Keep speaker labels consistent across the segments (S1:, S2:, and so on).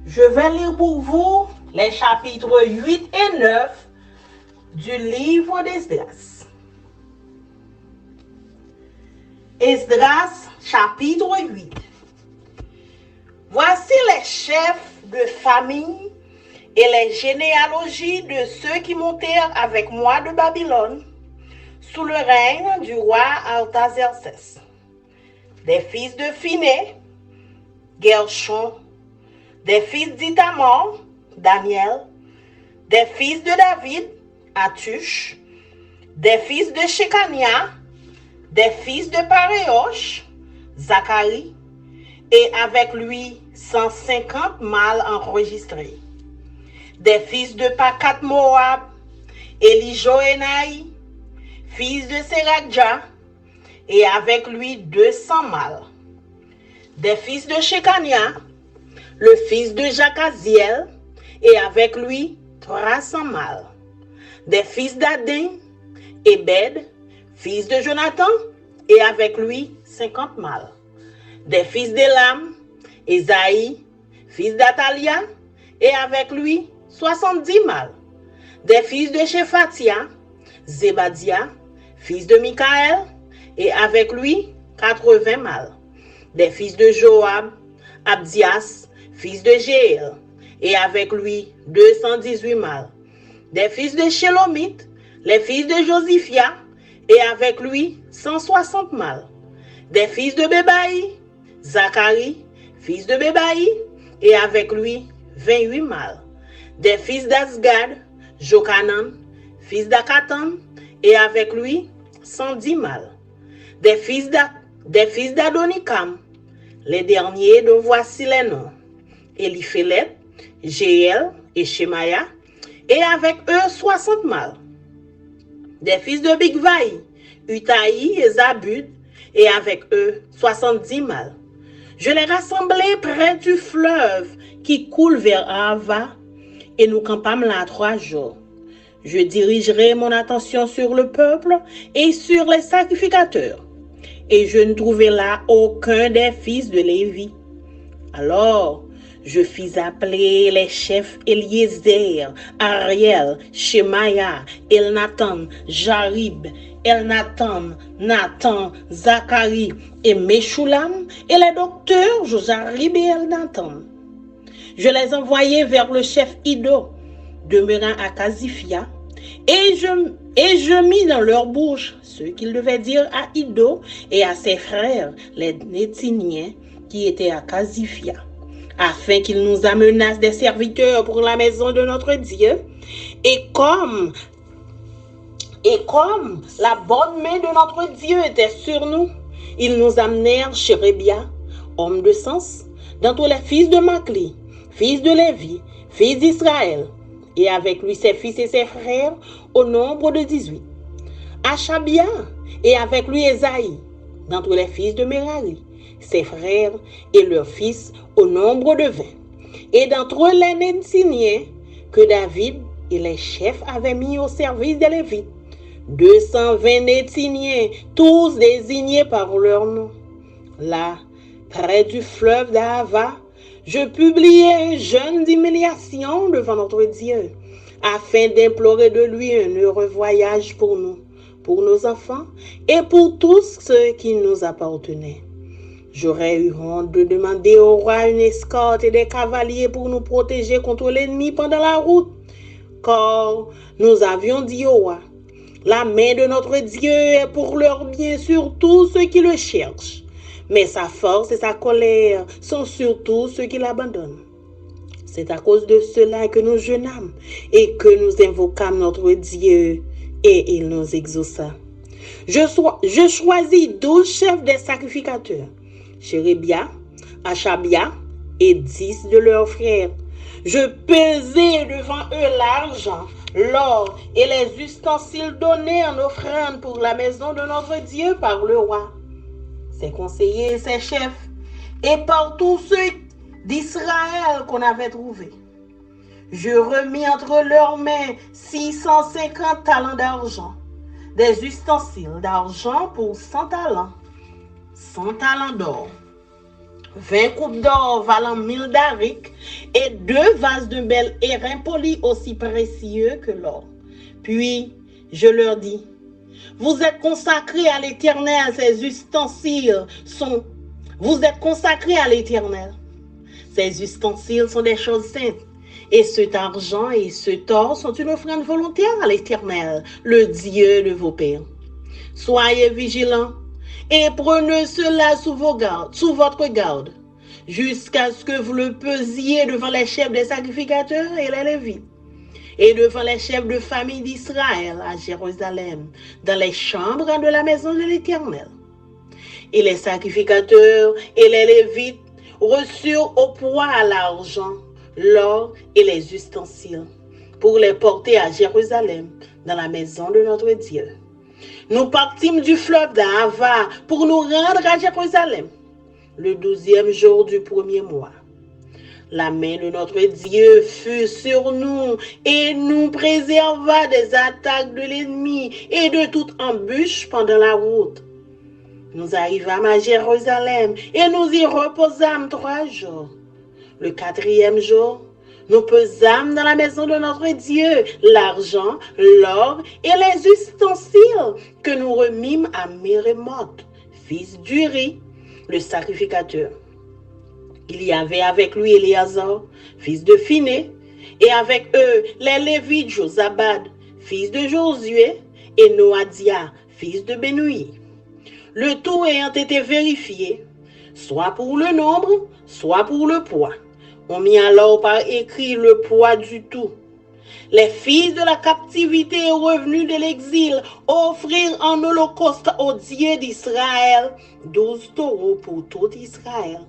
S1: Je vais lire pour vous les chapitres 8 et 9 du livre d'Esdras. Esdras, chapitre 8. Voici les chefs de famille et les généalogies de ceux qui montèrent avec moi de Babylone sous le règne du roi Artaxerxès. Des fils de Phiné, Gershon, des fils d'Ithamar, Daniel, des fils de David, Atush, des fils de Shekania, des fils de Paréosh, Zacharie, et avec lui 150 mâles enregistrés. Des fils de Pakat Moab, Elijoénaï, fils de Seradja, et avec lui 200 mâles. Des fils de Shekania, le fils de Jacaziel, et avec lui 300 mâles. Des fils d'Adin, Ebed, fils de Jonathan, et avec lui 50 mâles. Des fils d'Élam, Esaïe, fils d'Atalia, et avec lui 70 mâles. Des fils de Shephatia, Zebadia, fils de Michaël, et avec lui 80 mâles. Des fils de Joab, Abdias, fils de Jéel, et avec lui 218 mâles. Des fils de Shélomite, les fils de Josiphia, et avec lui 160 mâles. Des fils de Bébaï, Zacharie, fils de Bébaï, et avec lui 28 mâles. Des fils d'Asgad, Jokanan, fils d'Akatan, et avec lui 110 mâles. Des fils d'Adonikam, les derniers dont voici les noms: Eliphélet, Jéel et Shemaya, et avec eux 60 mâles. Des fils de Bigvaï, Utaï et Zabud, et avec eux 70 mâles. Je les rassemblai près du fleuve qui coule vers Ava, et nous campâmes là 3 jours. Je dirigerai mon attention sur le peuple et sur les sacrificateurs, et je ne trouvai là aucun des fils de Lévi. Alors, je fis appeler les chefs Eliezer, Ariel, Shemaya, Elnathan, Jarib, Elnathan, Nathan, Zacharie et Meshulam, et les docteurs Jojarib et Elnathan. Je les envoyai vers le chef Ido, demeurant à Casiphia, et je mis dans leur bouche ce qu'ils devaient dire à Ido et à ses frères, les Nétiniens, qui étaient à Casiphia, afin qu'ils nous amenassent des serviteurs pour la maison de notre Dieu. Et comme la bonne main de notre Dieu était sur nous, ils nous amenèrent Chérébia, homme de sens, d'entre les fils de Macli, fils de Lévi, fils d'Israël, et avec lui ses fils et ses frères, au nombre de 18. Achabia, et avec lui Esaïe, d'entre les fils de Merari, ses frères et leurs fils, au nombre de 20. Et d'entre les Nétiniens que David et les chefs avaient mis au service des Lévites, 220 Nétiniens, tous désignés par leur nom. Là, près du fleuve d'Ahava, je publiai un jeûne d'humiliation devant notre Dieu, afin d'implorer de lui un heureux voyage pour nous, pour nos enfants et pour tous ceux qui nous appartenaient. J'aurais eu honte de demander au roi une escorte et des cavaliers pour nous protéger contre l'ennemi pendant la route, car nous avions dit au roi: la main de notre Dieu est pour leur bien sur tous ceux qui le cherchent, mais sa force et sa colère sont sur tous ceux qui l'abandonnent. C'est à cause de cela que nous jeûnâmes et que nous invoquâmes notre Dieu, et il nous exauça. Je choisis 12 chefs des sacrificateurs, Chérébia, Achabia et 10 de leurs frères. Je pesai devant eux l'argent, l'or et les ustensiles donnés en offrande pour la maison de notre Dieu par le roi, ses conseillers et ses chefs, et par tous ceux d'Israël qu'on avait trouvés. Je remis entre leurs mains 650 talents d'argent, des ustensiles d'argent pour 100 talents, 100 talents d'or, 20 coupes d'or valant 1000 darics et 2 vases de bel airain poli aussi précieux que l'or. Puis je leur dis, vous êtes consacrés à l'Éternel, ces ustensiles sont... Vous êtes consacrés à l'Éternel. Ces ustensiles sont des choses saintes. Et cet argent et ce or sont une offrande volontaire à l'Éternel, le Dieu de vos pères. Soyez vigilants et prenez cela sous votre garde, jusqu'à ce que vous le pesiez devant les chefs des sacrificateurs et les Lévites, et devant les chefs de famille d'Israël à Jérusalem, dans les chambres de la maison de l'Éternel. Et les sacrificateurs et les Lévites reçurent au poids l'argent, l'or et les ustensiles, pour les porter à Jérusalem, dans la maison de notre Dieu. Nous partîmes du fleuve d'Ahava pour nous rendre à Jérusalem, le 12e jour du premier mois. La main de notre Dieu fut sur nous et nous préserva des attaques de l'ennemi et de toute embûche pendant la route. Nous arrivâmes à Jérusalem et nous y reposâmes 3 jours. Le 4e jour, nous pesâmes dans la maison de notre Dieu l'argent, l'or et les ustensiles que nous remîmes à Mérémoth, fils d'Uri, le sacrificateur. Il y avait avec lui Éléazar, fils de Phiné, et avec eux les Lévites Josabad, fils de Josué, et Noadia, fils de Benui. Le tout ayant été vérifié, soit pour le nombre, soit pour le poids. On mit alors par écrit le poids du tout. Les fils de la captivité revenus de l'exil offrirent en holocauste au Dieu d'Israël 12 taureaux pour tout Israël,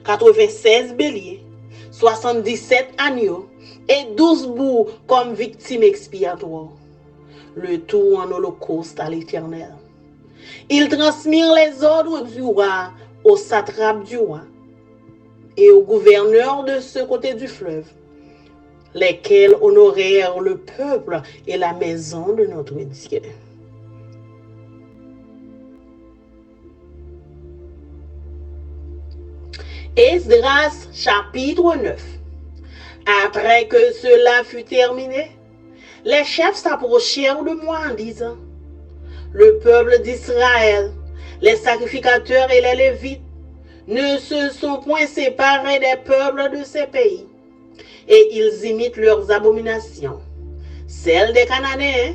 S1: 96 béliers, 77 agneaux et 12 boucs comme victimes expiatoires. Le tout en holocauste à l'Éternel. Ils transmirent les ordres du roi au satrape du roi et au gouverneur de ce côté du fleuve, lesquels honorèrent le peuple et la maison de notre Dieu. Esdras chapitre 9. Après que cela fut terminé, les chefs s'approchèrent de moi en disant, le peuple d'Israël, les sacrificateurs et les Lévites ne se sont point séparés des peuples de ces pays, et ils imitent leurs abominations, celles des Cananéens,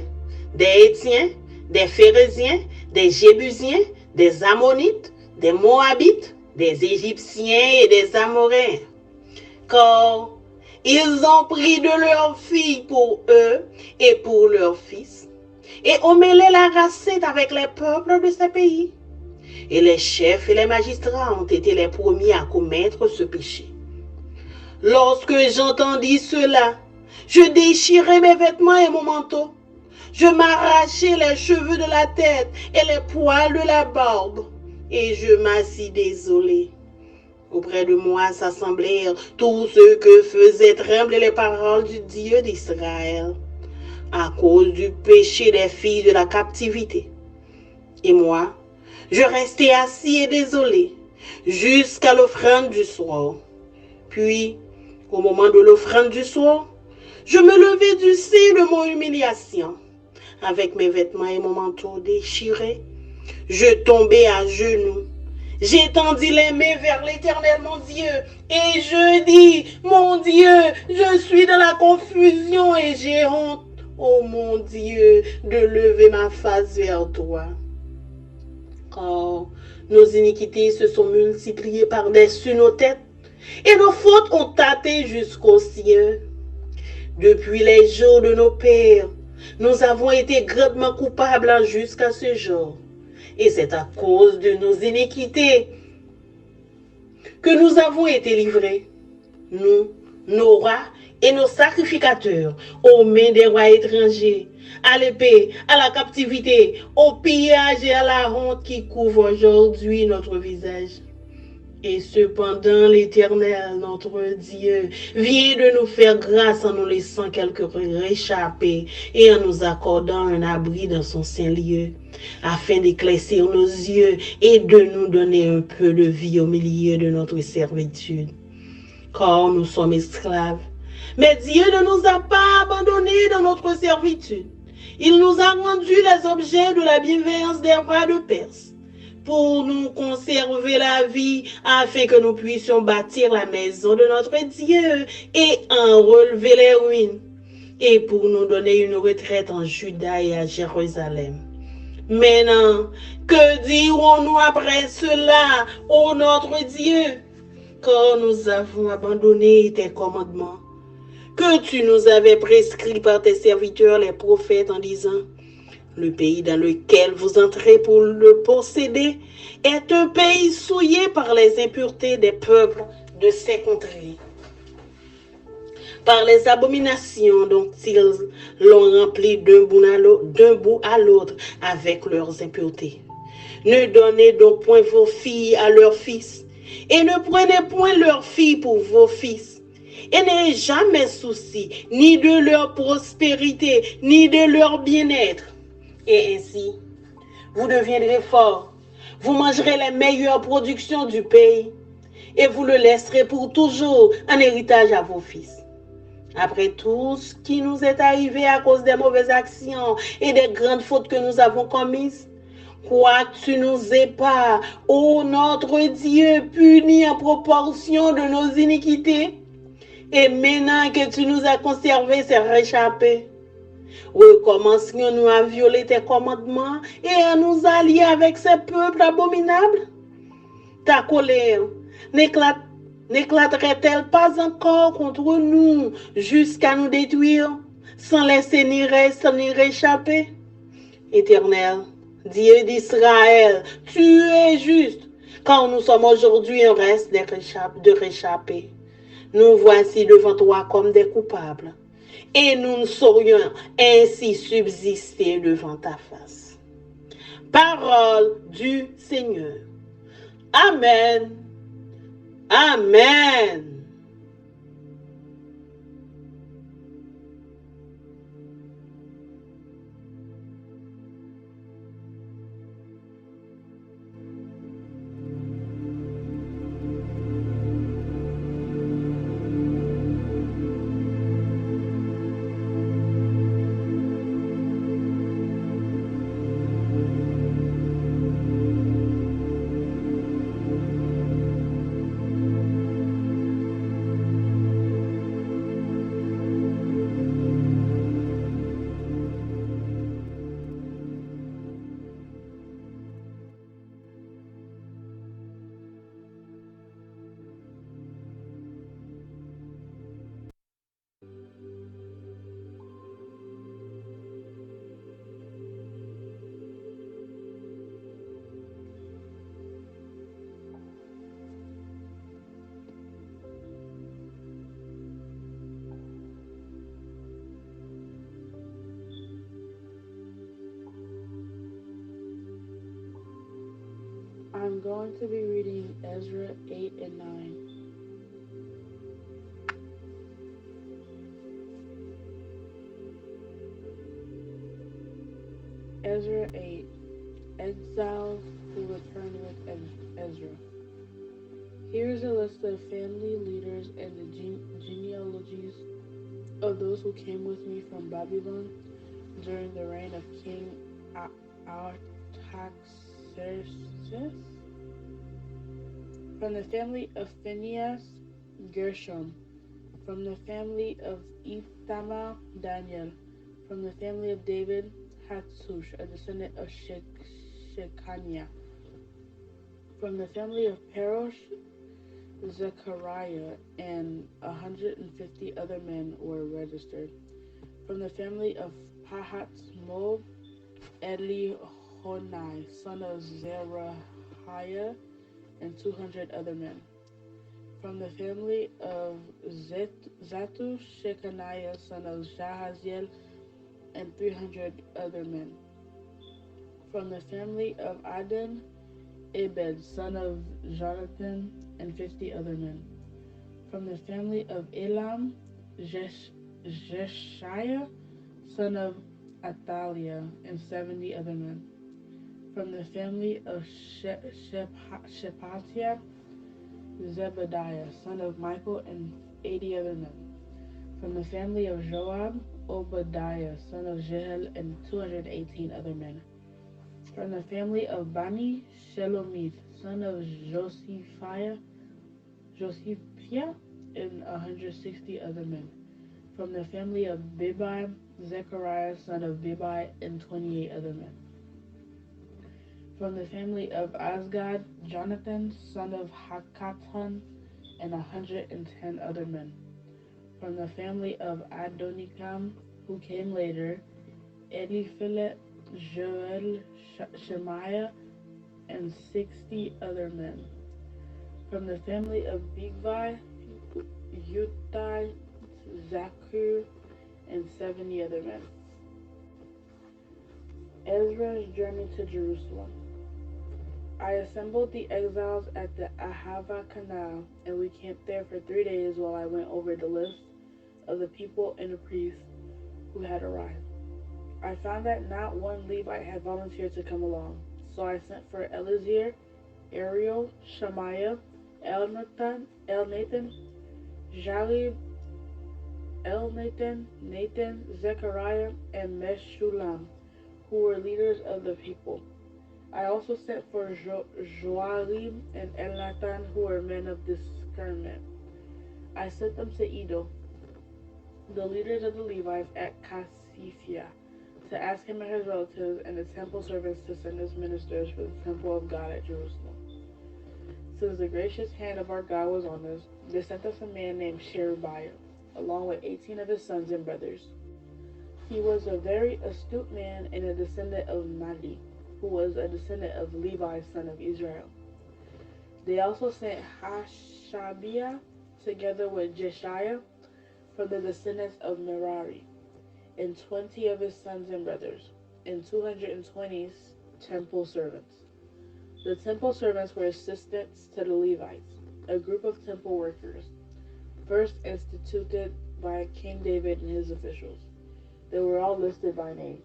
S1: des Hétiens, des Phérésiens, des Jébusiens, des Ammonites, des Moabites, des Égyptiens et des Amoréens. Car ils ont pris de leurs filles pour eux et pour leurs fils, et ont mêlé la racette avec les peuples de ces pays. Et les chefs et les magistrats ont été les premiers à commettre ce péché. Lorsque j'entendis cela, je déchirai mes vêtements et mon manteau. Je m'arrachai les cheveux de la tête et les poils de la barbe, et je m'assis désolé. Auprès de moi s'assemblèrent tous ceux que faisaient trembler les paroles du Dieu d'Israël, à cause du péché des filles de la captivité. Et moi, je restai assis et désolé, jusqu'à l'offrande du soir. Puis, au moment de l'offrande du soir, je me levai du sein de mon humiliation, avec mes vêtements et mon manteau déchirés. Je tombai à genoux. J'étendis les mains vers l'Éternel mon Dieu, et je dis, mon Dieu, je suis dans la confusion et j'ai honte, ô mon Dieu, de lever ma face vers toi. Car nos iniquités se sont multipliées par-dessus nos têtes, et nos fautes ont tâté jusqu'aux cieux. Depuis les jours de nos pères, nous avons été grandement coupables jusqu'à ce jour. Et c'est à cause de nos iniquités que nous avons été livrés, nous, nos rois et nos sacrificateurs, aux mains des rois étrangers, à l'épée, à la captivité, au pillage et à la honte qui couvre aujourd'hui notre visage. Et cependant, l'Éternel, notre Dieu, vient de nous faire grâce en nous laissant quelques réchappés et en nous accordant un abri dans son saint lieu, afin d'éclaircir nos yeux et de nous donner un peu de vie au milieu de notre servitude. Car nous sommes esclaves. Mais Dieu ne nous a pas abandonnés dans notre servitude. Il nous a rendus les objets de la bienveillance des rois de Perse pour nous conserver la vie afin que nous puissions bâtir la maison de notre Dieu et en relever les ruines et pour nous donner une retraite en Juda et à Jérusalem. Maintenant, que dirons-nous après cela, ô notre Dieu? Car nous avons abandonné tes commandements que tu nous avais prescrits par tes serviteurs les prophètes en disant: le pays dans lequel vous entrez pour le posséder est un pays souillé par les impuretés des peuples de ces contrées, par les abominations dont ils l'ont rempli d'un bout à l'autre avec leurs impuretés. Ne donnez donc point vos filles à leurs fils, et ne prenez point leurs filles pour vos fils. Et n'ayez jamais souci ni de leur prospérité, ni de leur bien-être. Et ainsi, vous deviendrez forts. Vous mangerez les meilleures productions du pays et vous le laisserez pour toujours en héritage à vos fils. Après tout ce qui nous est arrivé à cause des mauvaises actions et des grandes fautes que nous avons commises, quoique tu nous aies pas, ô notre Dieu, punis en proportion de nos iniquités, et maintenant que tu nous as conservés, c'est réchappé. Recommencerons-nous à violer tes commandements et à nous allier avec ces peuples abominables? Ta colère n'éclaterait-elle pas encore contre nous jusqu'à nous détruire, sans laisser ni reste ni réchapper? Éternel, Dieu d'Israël, tu es juste, car nous sommes aujourd'hui un reste de réchappés. Nous voici devant toi comme des coupables, et nous ne saurions ainsi subsister devant ta face. Parole du Seigneur. Amen. Amen.
S2: I'm going to be reading Ezra 8 and 9. Ezra 8. Exiles who return with Ezra. Here is a list of family leaders and the genealogies of those who came with me from Babylon during the reign of King Artaxerxes. From the family of Phinehas, Gershom. From the family of Ithamar, Daniel. From the family of David, Hattush, a descendant of Shechaniah. From the family of Parosh, Zechariah, and 150 other men were registered. From the family of Pahat-Moab, Elihonai, son of Zerahiah, and 200 other men. From the family of Zatu, Shechaniah, son of Jahaziel, and 300 other men. From the family of Adon, Ebed, son of Jonathan, and 50 other men. From the family of Elam, Jeshiah, son of Athaliah, and 70 other men. From the family of Shephatiah, Zebediah, son of Michael, and 80 other men. From the family of Joab, Obadiah, son of Jehiel, and 218 other men. From the family of Bani, Shelomith, son of Josiphiah, and 160 other men. From the family of Bibai, Zechariah, son of Bibai, and 28 other men. From the family of Azgad, Jonathan, son of Hakatan, and 110 other men. From the family of Adonikam, who came later, Eliphelet, Joel, Shemaiah, and 60 other men. From the family of Bigvai, Uthai, Zakur, and 70 other men. Ezra's journey to Jerusalem. I assembled the exiles at the Ahava Canal, and we camped there for 3 days while I went over the list of the people and the priests who had arrived. I found that not one Levite had volunteered to come along, so I sent for Eliezer, Ariel, Shemaiah, Elnathan, Jalib, Nathan, Zechariah, and Meshullam, who were leaders of the people. I also sent for Joalim and Elnathan, who were men of discernment. I sent them to Edo, the leaders of the Levites at Casiphia, to ask him and his relatives and the temple servants to send us ministers for the temple of God at Jerusalem. Since the gracious hand of our God was on us, they sent us a man named Sherebiah, along with 18 of his sons and brothers. He was a very astute man and a descendant of Mahdi, who was a descendant of Levi, son of Israel. They also sent Hashabiah together with Jeshiah from the descendants of Merari, and 20 of his sons and brothers, and 220 temple servants. The temple servants were assistants to the Levites, a group of temple workers, first instituted by King David and his officials. They were all listed by name.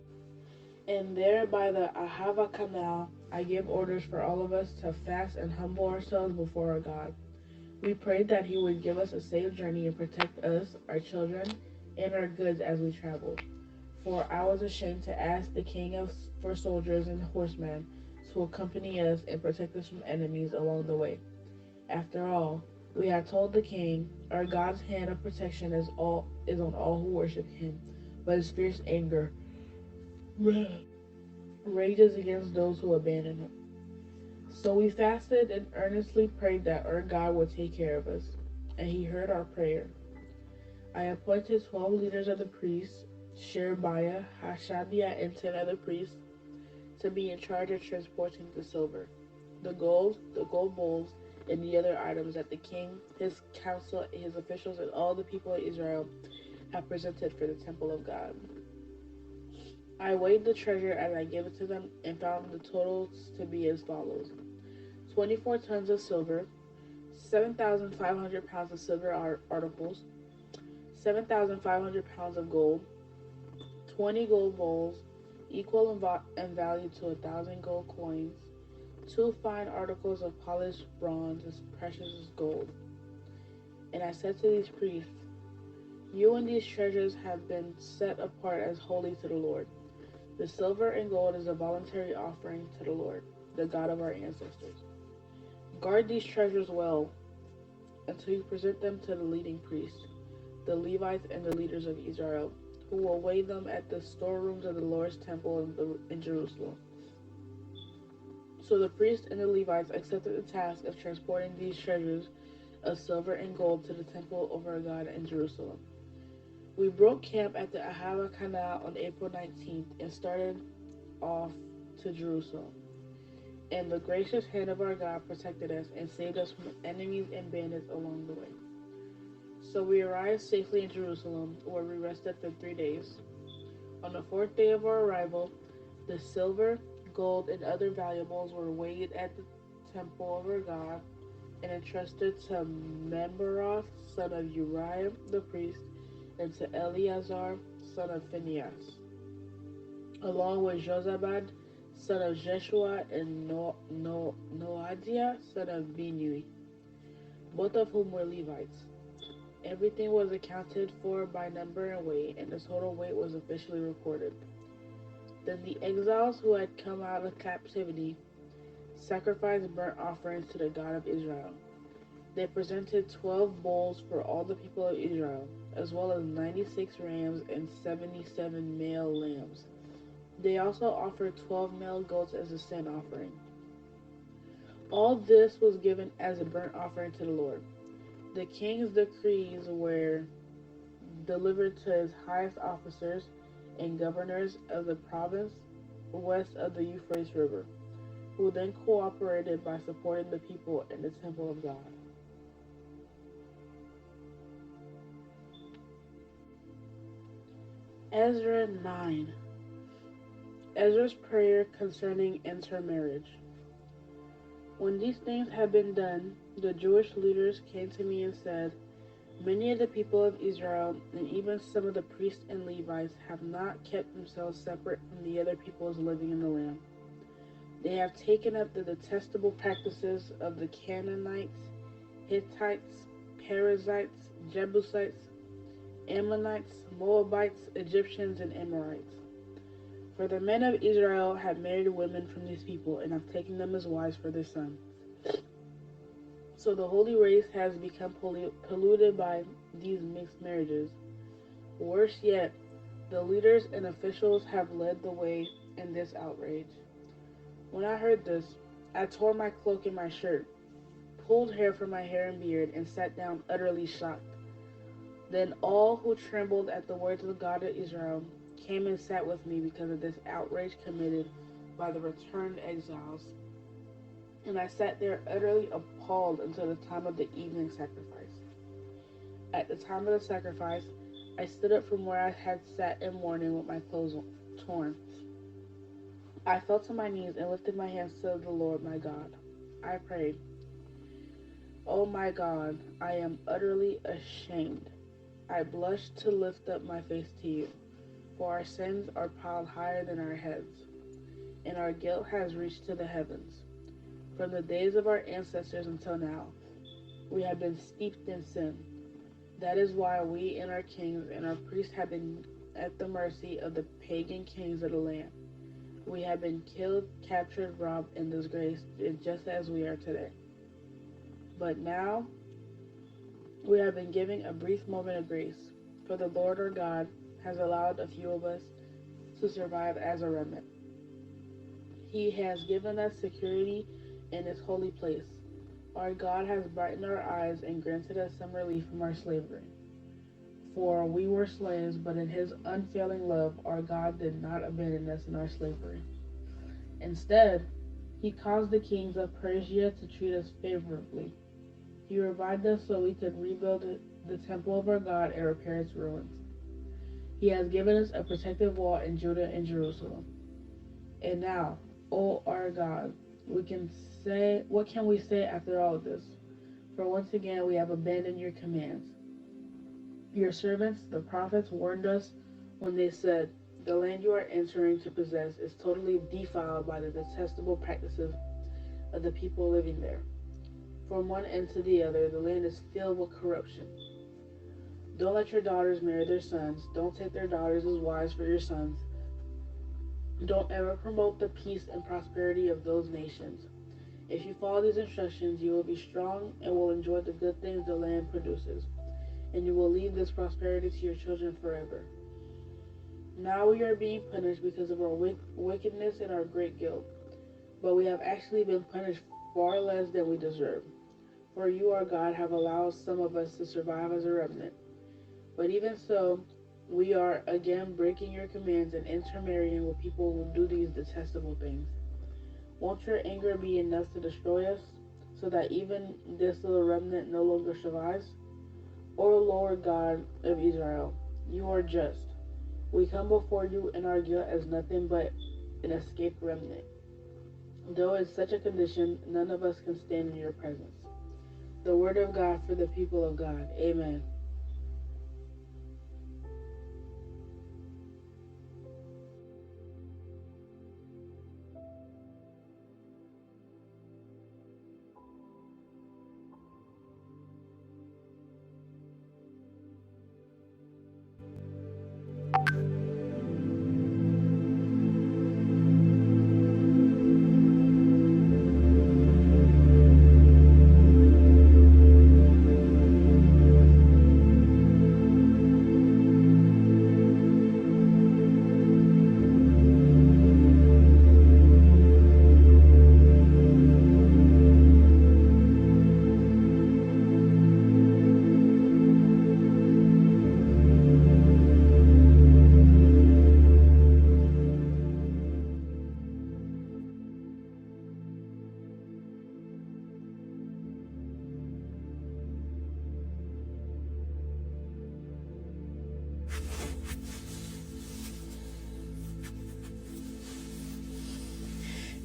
S2: And there by the Ahava Canal, I gave orders for all of us to fast and humble ourselves before our God. We prayed that he would give us a safe journey and protect us, our children, and our goods as we traveled. For I was ashamed to ask the king for soldiers and horsemen to accompany us and protect us from enemies along the way. After all, we had told the king, our God's hand of protection is on all who worship him, but his fierce anger rages against those who abandon him. So we fasted and earnestly prayed that our God would take care of us, and he heard our prayer. I appointed 12 leaders of the priests, Sherebiah, Hashabiah, and 10 other priests, to be in charge of transporting the silver, the gold bowls, and the other items that the king, his council, his officials, and all the people of Israel have presented for the temple of God. I weighed the treasure as I gave it to them and found the totals to be as follows: 24 tons of silver, 7,500 pounds of silver articles, 7,500 pounds of gold, 20 gold bowls, equal in value to 1,000 gold coins, 2 fine articles of polished bronze as precious as gold. And I said to these priests, you and these treasures have been set apart as holy to the Lord. The silver and gold is a voluntary offering to the Lord, the God of our ancestors. Guard these treasures well until you present them to the leading priests, the Levites, and the leaders of Israel, who will weigh them at the storerooms of the Lord's temple in Jerusalem. So the priests and the Levites accepted the task of transporting these treasures of silver and gold to the temple of our God in Jerusalem. We broke camp at the Ahava Canal on April 19th and started off to Jerusalem. And the gracious hand of our God protected us and saved us from enemies and bandits along the way. So we arrived safely in Jerusalem, where we rested for 3 days. On the 4th day of our arrival, the silver, gold, and other valuables were weighed at the temple of our God, and entrusted to Memeroth, son of Uriah the priest, and to Eleazar, son of Phinehas, along with Jozabad, son of Jeshua, and Noadiah, son of Binui, both of whom were Levites. Everything was accounted for by number and weight, and the total weight was officially recorded. Then the exiles who had come out of captivity sacrificed burnt offerings to the God of Israel. They presented 12 bulls for all the people of Israel, as well as 96 rams and 77 male lambs. They also offered 12 male goats as a sin offering. All this was given as a burnt offering to the Lord. The king's decrees were delivered to his highest officers and governors of the province west of the Euphrates River, who then cooperated by supporting the people in the temple of God. Ezra 9. Ezra's prayer concerning intermarriage. When these things had been done, the Jewish leaders came to me and said, "Many of the people of Israel, and even some of the priests and Levites, have not kept themselves separate from the other peoples living in the land. They have taken up the detestable practices of the Canaanites, Hittites, Perizzites, Jebusites, Ammonites, Moabites, Egyptians, and Amorites. For the men of Israel have married women from these people and have taken them as wives for their sons. So the holy race has become polluted by these mixed marriages. Worse yet, the leaders and officials have led the way in this outrage." When I heard this, I tore my cloak and my shirt, pulled hair from my hair and beard, and sat down utterly shocked. Then all who trembled at the words of the God of Israel came and sat with me because of this outrage committed by the returned exiles. And I sat there utterly appalled until the time of the evening sacrifice. At the time of the sacrifice, I stood up from where I had sat in mourning with my clothes torn. I fell to my knees and lifted my hands to the Lord my God. I prayed, "O my God, I am utterly ashamed. I blush to lift up my face to you, for our sins are piled higher than our heads, and our guilt has reached to the heavens. From the days of our ancestors until now, we have been steeped in sin. That is why we and our kings and our priests have been at the mercy of the pagan kings of the land. We have been killed, captured, robbed, and disgraced, just as we are today. But now we have been given a brief moment of grace, for the Lord our God has allowed a few of us to survive as a remnant. He has given us security in His holy place. Our God has brightened our eyes and granted us some relief from our slavery. For we were slaves, but in His unfailing love, our God did not abandon us in our slavery. Instead, He caused the kings of Persia to treat us favorably. He revived us so we could rebuild the temple of our God and repair its ruins. He has given us a protective wall in Judah and Jerusalem. And now, O our God, what can we say after all of this? For once again we have abandoned your commands. Your servants, the prophets, warned us when they said, 'The land you are entering to possess is totally defiled by the detestable practices of the people living there. From one end to the other, the land is filled with corruption. Don't let your daughters marry their sons. Don't take their daughters as wives for your sons. Don't ever promote the peace and prosperity of those nations. If you follow these instructions, you will be strong and will enjoy the good things the land produces, and you will leave this prosperity to your children forever. Now we are being punished because of our wickedness and our great guilt, but we have actually been punished far less than we deserve. For you, our God, have allowed some of us to survive as a remnant. But even so, we are again breaking your commands and intermarrying with people who do these detestable things. Won't your anger be enough to destroy us, so that even this little remnant no longer survives? O Lord God of Israel, you are just. We come before you in our guilt as nothing but an escaped remnant. Though in such a condition, none of us can stand in your presence. The word of God for the people of God. Amen.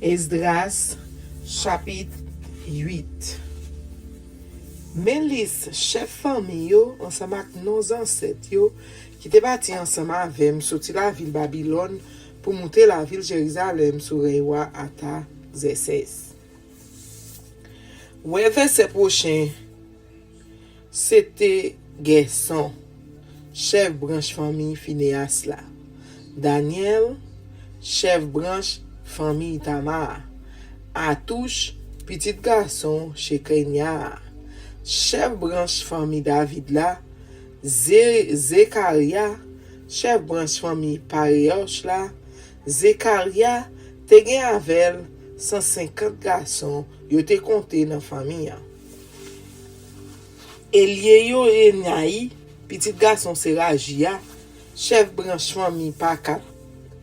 S3: Esdras, chapitre 8. Melis, chef famille yo, ensemble avec nos ancêtres yo, qui te bâti ensemble avec sorti la ville Babylone pour monter la ville Jérusalem sous roi Artaxerxès. Ouais, verset prochain, c'était Gerson, chef branche famille Phineas là. Daniel, chef branche famille Tamar. Atouche, petit garçon chez Kenya. Chef branche famille David là. Zekaria, chef branche famille Parioch là. Zekaria, te gen avec 150 garçons, yo te compté dans famille. Elieyo Enai, petit garçon Serajia, chef branche famille Pakat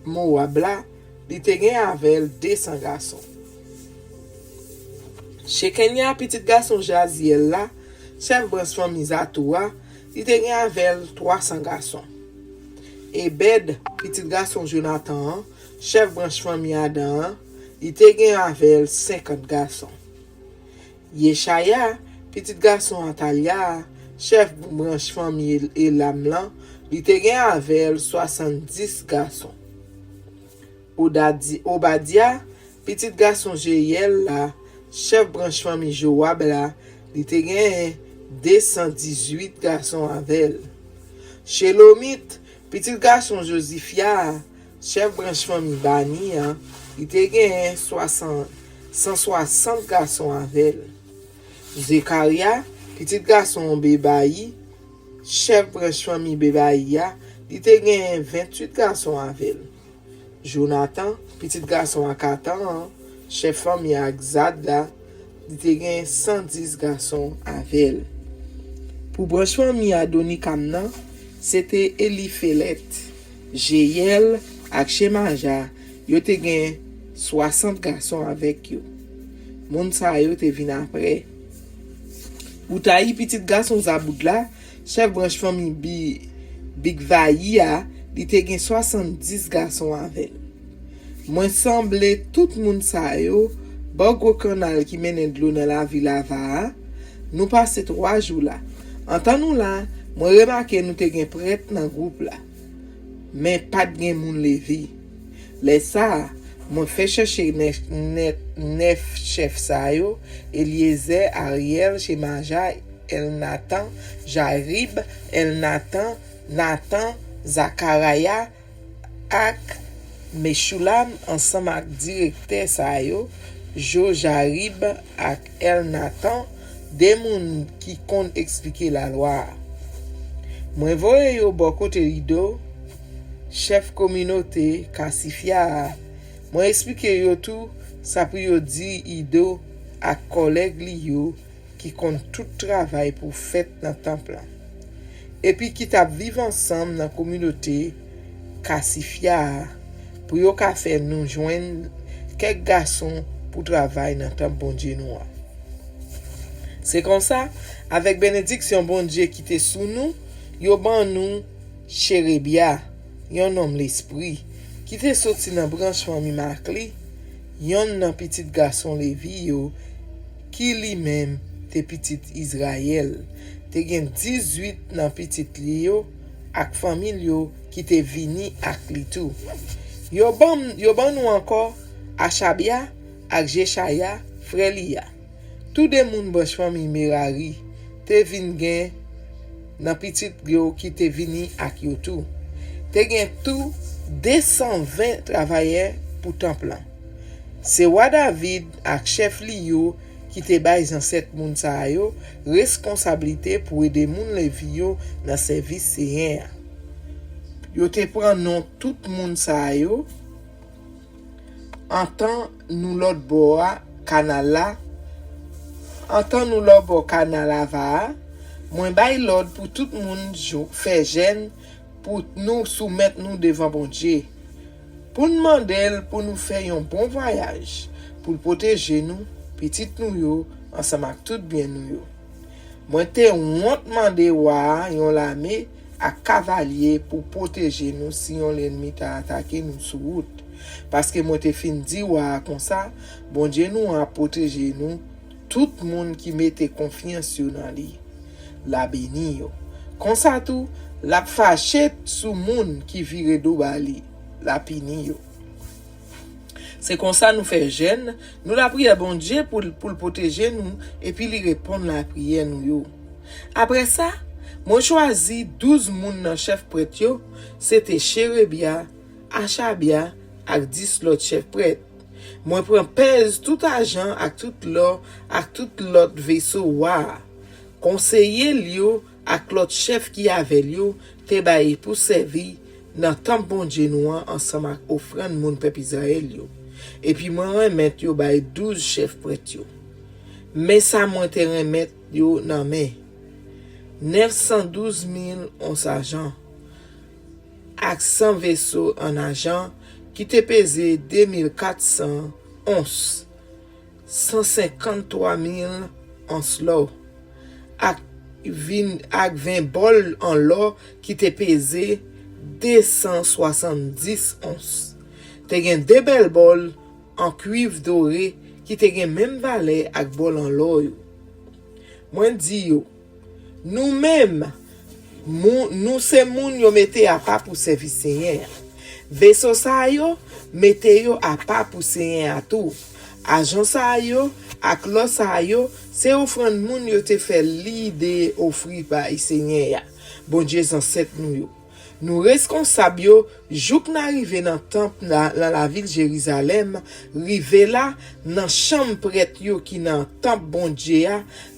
S3: Moab là, li te gen avec 200 garçons. Chez Kenya, petit garçon Jaziel là, chef branche famille Zatoua, li te gen avec 300 garçons. Ebed, petit garçon Jonathan, chef branche famille Adam, il te gen avec 50 garçons. Yeshaya, petit garçon Atalia, chef branche famille Elamlan, il te gen avec 70 garçons. Obadia, petit garçon Jéiel là, chef branche famille Joab là, il te gen 218 garçons avec. Shelomit, petit garçon Josiphia, chef branche famille Bani, il te gen 160 garçons avec. Zekaria, petit garçon Bebaï, chef branche famille Bebaïa, il te gen 28 garçons avec. Jonathan, petit garçon Akatan, chef famille Akzad, il te gen 110 garçons avec. Pour branche famille Adonikam nan, c'était Eliphelet, Jéiel ak Shemaja, yo te gen 60 garçons avec yo. Moun sa yo te vin après. Outaï, petit garçon Zaboudla, chef branche famille Bigvaïa, li te gen 70 garçons avec. Mwen semble tout moun sa yo, bon canal qui mène de l'eau dans la ville Ava, nous passe 3 jours là. En temps nous là, moi remarqué nous te gen prêtre dans groupe là. Mais pas de gen moun levi. Les ça, moi fait chercher neuf chef sa yo, Eliezer, Ariel, Shemaja, Elnathan, Jarib, Elnathan, Nathan, Zakaraya, ak Meshulam ensemble ak directeur sa yo, Jo Jarib ak Elnathan, des moun qui compte expliquer la loi. Moi voye yo bon côté rido, chef communauté Kassifia. Moi expliquer yo tout ça pour yo di ido ak collègue li yo qui compte tout travail pour fête dans temple. Et puis qui t'a vivre ensemble dans communauté Kassifia pour yo ka faire nous joindre quelques garçons pour travailler dans temple bon Dieu noir. C'est comme ça, avec bénédiction bon Dieu qui était sous nous, yo ban nous Chérébia, yon homme l'esprit, qui était sorti dans branche famille Makli, yon nan petit garçon Lévi yo, qui lui-même te pitit Israël. Te gen 18 nan pitit li yo ak famil yo ki te vini ak li tou. Yo ban nou ankor Achabia ak Jeshaya frè li ya. Tout de moun branche fami Merari te vin gen nan pitit yo ki te vini ak yo tou. Te gen tou 220 travailleurs pour temps plein. C'est wa David ak chef li yo qui te bay zanset moun sa yo responsabilité pour aider moun levi yo nan service seyen. Yo te pran non tout moun sa yo en temps nou lot boa kanal la. En temps nou lot bo kanal la va, mwen bay l'ordre pour tout moun fè jen pour nous soumettre nous devant bon Dieu. Pour demander pour nous faire un bon voyage, pour protéger nous, petit nous yo, ensemble avec tout bien nous yo. Moi te honte demander wa yon l'armée à cavalier pour protéger nous si on l'ennemi t'a attaqué nous sur route. Parce que moi te fin di wa comme ça, bon Dieu nous a protégé nous, tout monde qui mette confiance dans lui. La béni yo. Comme ça tout, la fâché sous moun qui vire do bali, la pini yo. C'est comme ça nous fait jeune, nous la prière bon Dieu pour le protéger nous et puis lui répondre la prière nous yo. Après ça, moi choisi 12 moun nan chef prêtre yo, c'était Sherebia, Achabia ak 10 l'autre chef prêtre. Moi prend pèse tout argent ak tout l'or ak tout l'autre vaisseau wa. Conseiller yo ak l'autre chef qui avait yo te bayi pour servir dans temps bon Dieu noir ensemble ak offrande moun peuple Israël yo. Et puis moi remettre yo bayi 12 chefs prêtre yo. Mais ça moi te remettre yo nan men 912 000 ons argent ak 100 vaisseaux en argent qui te pesé 2400 ons 153 000 ons l'or ak 20 bol en l'or qui te pesé 270 ons. Te gen de bel bol en cuivre doré qui te gen même valeur ak bol en l'or yo. Moi di yo, nous même nous se moun yo mette à part pour service seigneur. Vaisseau sa yo mette yo à part pour seigneur à tout. Agent sa yo ak lo sa yo c'est offrande moun yo te fait l'idée offrir par seigneur. Bon Dieu ancêtre nous yo. Nous responsables yo jouk n'arrive dans temple dans la ville Jérusalem, rive là dans chambre prêtre yo qui dans temple bon Dieu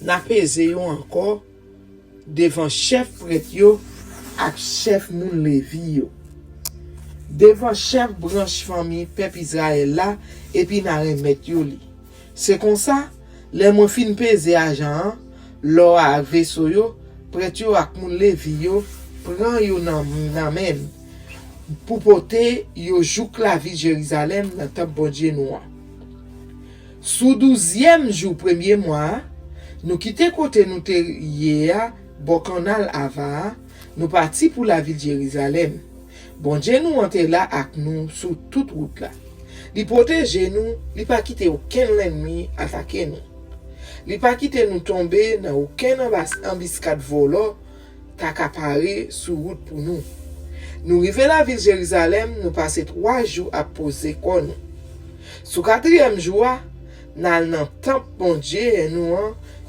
S3: n'a pesé yo encore devant chef prêtre yo ak chef moun levi yo. Devant chef branche famille peuple Israël là et puis n'a remettre yo li. C'est comme ça les moun fin pesé argent l'or ak vaisseau yo prêtre yo ak moun levi yo prend yo nan men pour porter yo jouk la ville Jérusalem dans temple bon Dieu noir. Sous 12e jour premier mois, nous quitter côté nous te yéa bon canal ava, nous parti pour la ville Jérusalem. Bon Dieu nous entre là ak nous sur toute route là. Li protéger nous, li pas quitter aucun ennemi attaquer nous. Li pas quitter nous tomber dans aucun embuscade volant t'accaparer sur route pour nous. Nous arrivons la ville Jérusalem, nous passons 3 jours à poser quoi nous. Sous 4e jour, dans le temple bon Dieu nous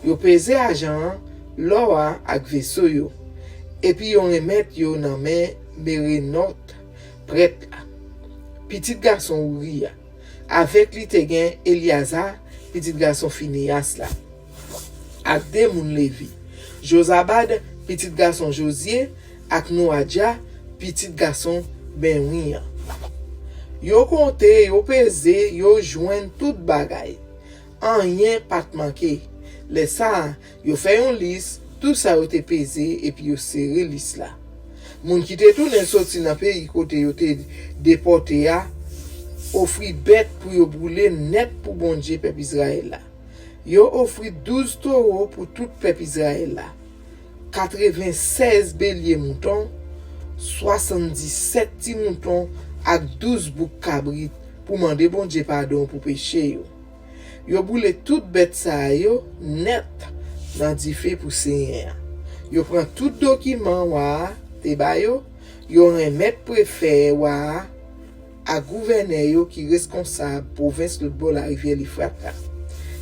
S3: yo pesé argent, l'or ak vaisseau yo. Et puis on remet yo nan men Merenot prêtre petit garçon Ouria. Avec li te gen Eliazar, petit garçon Phineas là. Ak de moun Levi. Josabad, petit garçon Josie, ak Noadja, petit garçon Benouia. Yo compte, yo pesé, yo joindre tout bagay. En rien pas manqué. Les ça, yo fait une liste, tout ça yo te pesé et puis yo serré liste là. Moun qui te tourne sorti dans pays côté yo te déporté a, offri bête pour yo brûler net pour bon Dieu peuple Israël là. Yo offri 12 taureaux pour tout peuple Israël là. 96 béliers moutons, 77 petits moutons ak 12 boucs cabrit pour demander bon Dieu pardon pour péché yo. Yo boule toute bête ça yo net nan di fe pou senyen. Yo pran tout document wa te ba yo, yo remet préfet wa à gouverneur yo qui responsable province de bord la rivière l'Ifrata.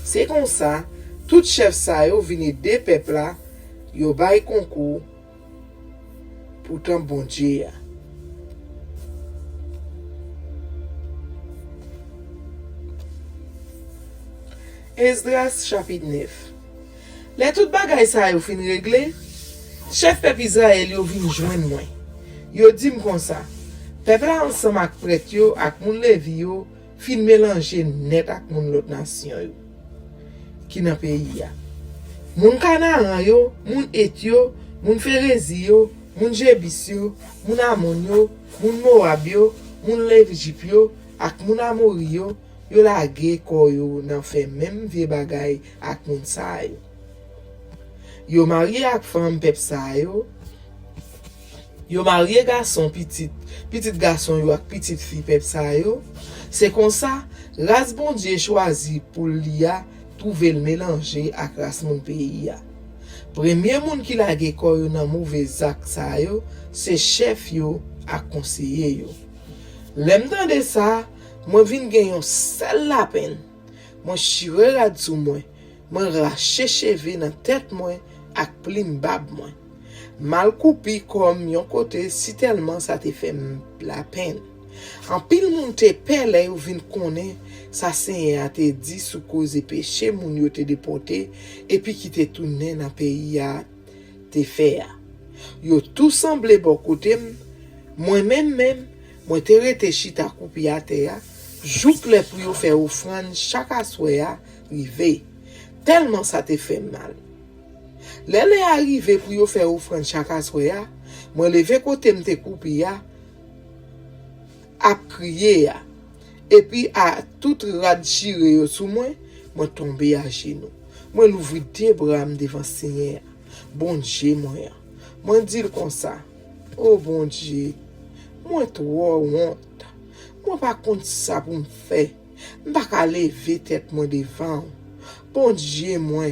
S3: C'est comme ça, tout chef sa yo vini de peuple là, yo bay concours pour ton bon Dieu. Esdras chapitre 9. Les tout bagay sa yo fin réglé, chef peuple Israël yo vin joindre moi. Yo di m kon ça. Peuple là ensemble ak prêtre yo ak moun Levi yo fin mélanger net ak moun lot nation yo ki nan pays ya. Moun Kanaan yo, moun Et yo, moun Ferezi yo, moun Jebus yo, moun Amon yo, moun Moab yo, moun Levjip yo ak moun Amori yo, yo lage ko yo nan fe même vie bagay ak moun sa yo. Yo marié ak femme pep sa yo. Yo marié garçon petit garçon yo ak petite fille pep sa yo. C'est comme ça, race bon Dieu choisi pour l'ia trouver le mélanger ak race mon pays ya. Premier moun qui lage ko yo nan mauvais ak sa yo, c'est chef yo ak conseiller yo. Lem tan de ça, moi vin gen yon sel la peine. Moi chire la dessous moi, moi rache cheve nan tête moi ak plim bab moi. Mal coupi comme yon côté si tellement ça te fait la peine. En pile moun te pele ou vin konnen sa Seigneur a te dit sous cause péché moun yo te déporté et puis qui te tourné dans pays a te fait. Yo tout semblé bon côté moi même moi te rete chita coupi a terre jouk le pour yo faire offrande chaque assoya rivé tellement ça te fait mal. L'elle est arrivé pour yo faire offrande chaque assoya moi levé côté m'te coupi ya a crier et puis à tout rad chire sous moi tomber à genoux. Moi l'ouvrir des bras devant Seigneur. Bon Dieu moi dire comme ça. Oh bon Dieu, moi trop honte. Moi pas compte ça pour me faire. M'pas ka lever tête moi devant. Bon Dieu moi,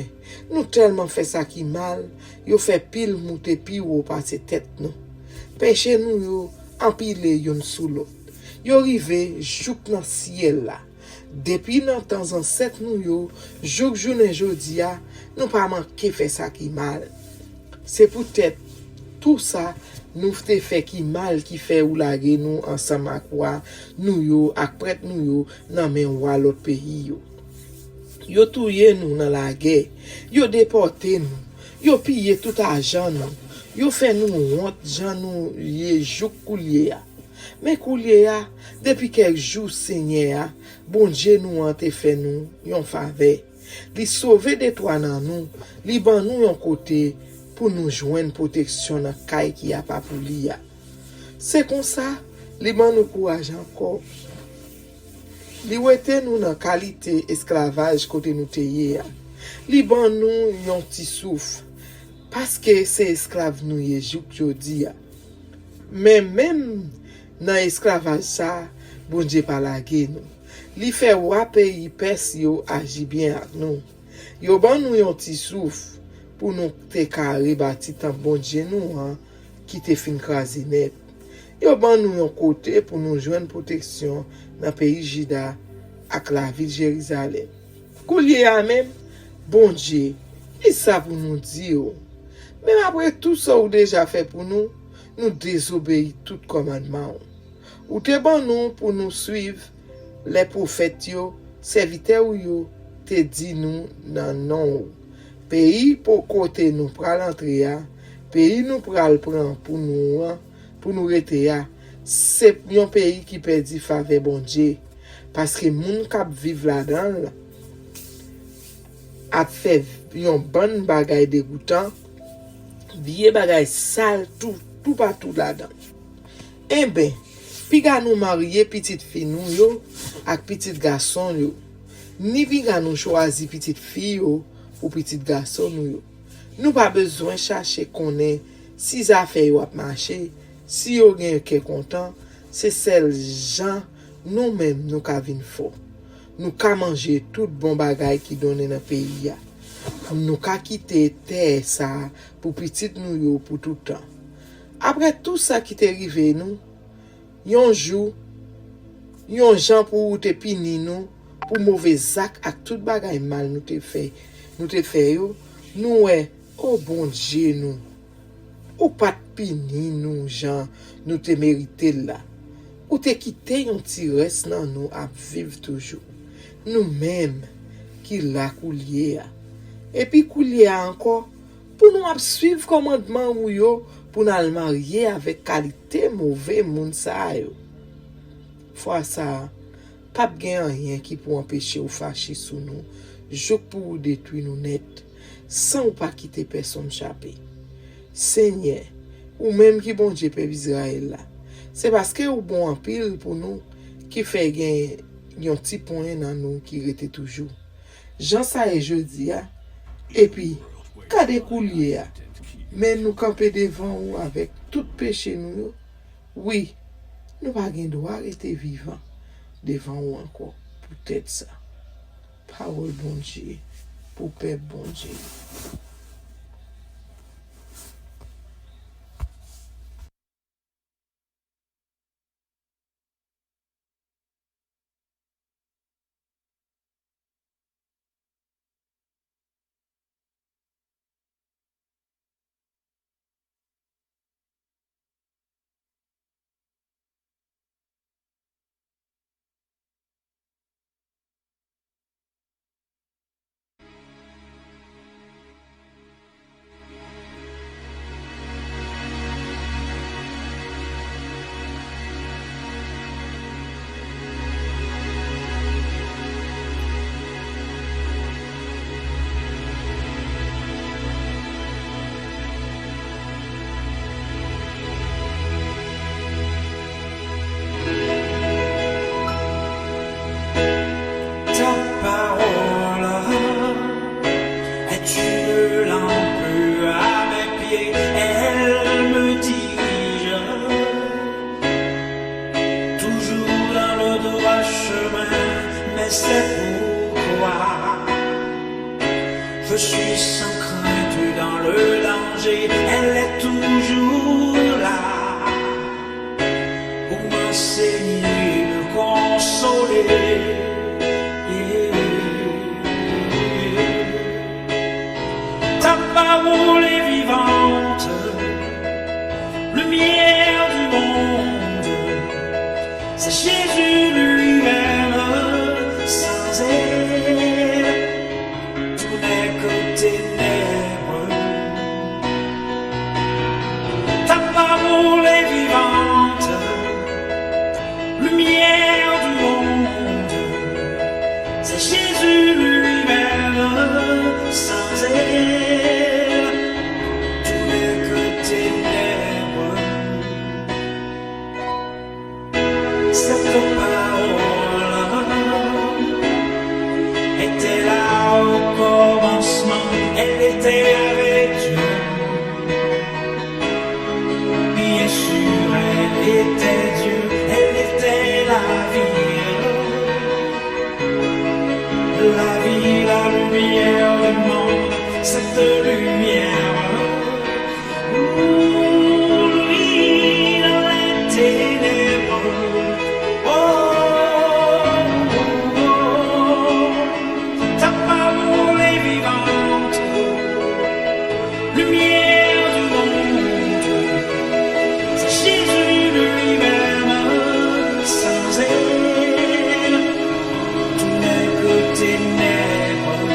S3: nous tellement fait ça qui mal, yo fait pile monter pi ou passer tête nous. Péché nous yo empilé yon sous l'autre. Yo rive jouk nan ciel là. Depuis nan temps ancêtre nous yo, jouk journée jodi a, nous pas manqué faire ça qui mal. C'est peut-être tout ça nous te fait qui mal qui fait ou lage nous ensemble ak wa nous yo ak prêtre nous yo nan men wa l'autre pays yo. Yo touye nous dans la guerre, yo déporté nous, yo pillé tout argent nous, yo fait nous honte jan nous yé jouk koulier. Mais koulier depuis quelques jours Seigneur, bon Dieu nous a te fait nous yon faveur. Li sauver de toi nan nous, li ban nous yon côté pour nous joindre protection dans kay qui a pas pour li ya. C'est comme ça, li ban nous courage encore. Li wete nous dans qualité esclavage côté nous te ye. Li ban nous yon ti souffle parce que c'est esclave nous ye jouk jodi ya. Mais même dans esclavage ça, bon Dieu pas lage nous. Li fait wa pays pers yo agi bien avec nous. Yo ban nous yon ti souffle pour nous te carré bâti tant bon Dieu nous qui te fin krasi net. Yo ban nous yon côté pour nous joindre protection dans pays Juda ak la ville Jérusalem. Koulier a même bon Dieu, il ça pour nous dire. Même après tout ça ou déjà fait pour nous, nous désobéir tout commandement. Ou te ban nous pour nous suivre les prophètes yo, serviteurs yo te dit nous dans non. Pays pour côté nous pral entrer a, pays nous pral prend pour nous rete a. C'est un pays qui perdit faveur bon Dieu parce que moun k'ap vive là-dedans a fait yon bonne bagay dégoûtant, vieux bagay sale tout partout là-dedans. Eh ben, pi ga nous marier petite fille nous yo ak petit garçon yo. Ni pi ga nous choisi petite fille yo ou petit garçon nous yo. Nous pas besoin chercher connaît si ça fait yo ap marcher, si yo gen ke content, c'est celle gens nous-mêmes nous ka vinn fort. Nous ka manger tout bon bagay qui donne dans pays ya. pour nous quitter terre ça pour petit nous yo pour tout temps. Après tout ça qui t'est arrivé nous, yon jour, yon gens pour te pini nous pour mauvais acte ak tout bagay mal nous te fait yo, nous oh bon Dieu nous. Ou pas pini nous gens nous te mérité là. Ou te quitté yon ti reste nan nous à vivre toujours. Nous même qui la coulier et puis coulier encore pour nous suivre commandement ou yo pour nous marier avec qualité mauvais moun sa yo. Fois ça pas gen rien qui pour empêcher ou fâcher sous nous, jouk pour détruire nous net sans ou pas quitter personne chapé. Seigneur, ou même qui bon Dieu peuple Israël là. C'est parce que ou bon en pile pour nous qui fait gen yon petit point dans nous qui rete toujours. Jean ça et jeudi a et puis kade coulier a mais nous camper devant ou avec tout péché nous. Oui, nous pas gen droit rester vivant devant ou encore peut-être ça. Parole bon Dieu pour peuple bon Dieu.
S4: Je suis sans crainte dans le danger, elle est toujours là pour m'enseigner, me consoler. Ta parole est vivante, lumière du monde, c'est Jésus lui-même, sans elle. Ténèbres. Ta parole est vivante, lumière du monde, c'est Jésus lui-même, sans elle, tout n'est que ténèbres. Cette parole était là au commencement. Elle était avec Dieu, bien sûr, elle était Dieu, elle était la vie, la lumière du monde, cette lumière, lui dans les ténèbres. Ta parole est vivante, lumière du monde, c'est Jésus lui-même, sans elle, tout n'est que ténèbres.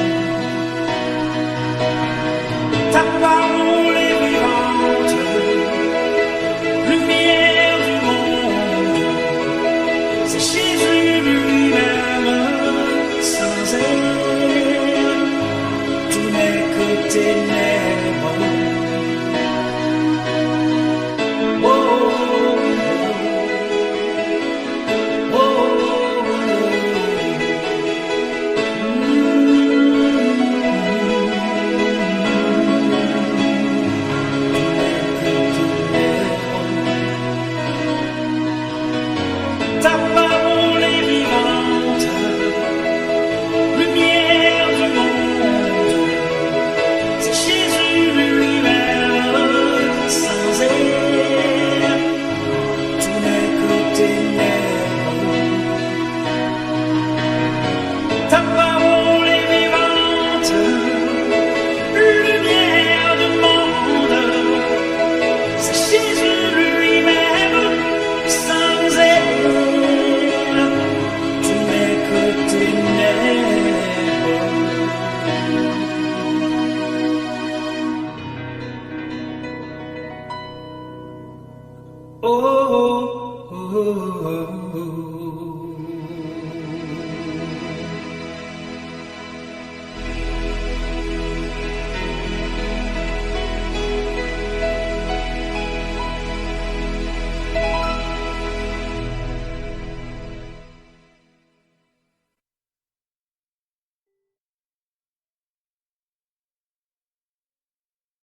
S4: oh, oh, oh, oh.